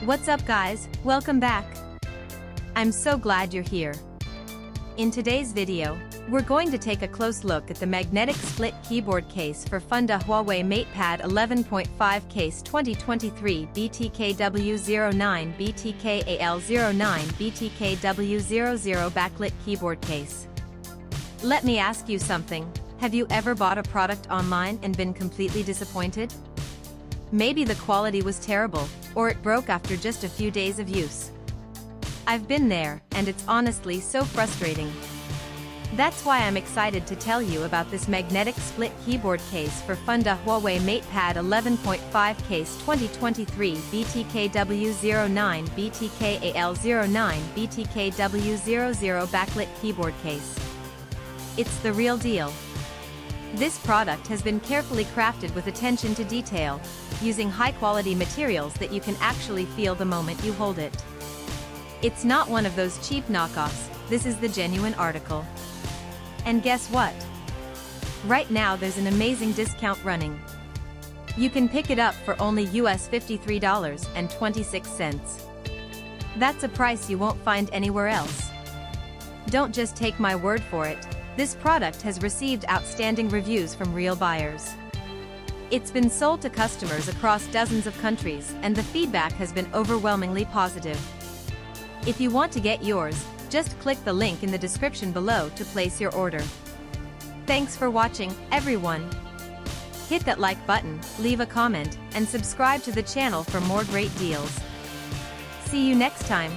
What's up guys, welcome back. I'm so glad you're here. In today's video, we're going to take a close look at the magnetic split keyboard case for Funda Huawei MatePad 11.5 case 2023 BTKW09 BTKAL09 BTKW00 backlit keyboard case. Let me ask you something, have you ever bought a product online and been completely disappointed? Maybe the quality was terrible, or it broke after just a few days of use. I've been there, and it's honestly so frustrating. That's why I'm excited to tell you about this magnetic split keyboard case for Funda Huawei MatePad 11.5 case 2023 BTKW09 BTKAL09 BTKW00 backlit keyboard case. It's the real deal. This product has been carefully crafted with attention to detail, using high-quality materials that you can actually feel the moment you hold it. It's not one of those cheap knockoffs, this is the genuine article. And guess what? Right now there's an amazing discount running. You can pick it up for only US $53.26. That's a price you won't find anywhere else. Don't just take my word for it. This product has received outstanding reviews from real buyers. It's been sold to customers across dozens of countries, and the feedback has been overwhelmingly positive. If you want to get yours, just click the link in the description below to place your order. Thanks for watching, everyone. Hit that like button, leave a comment, and subscribe to the channel for more great deals. See you next time.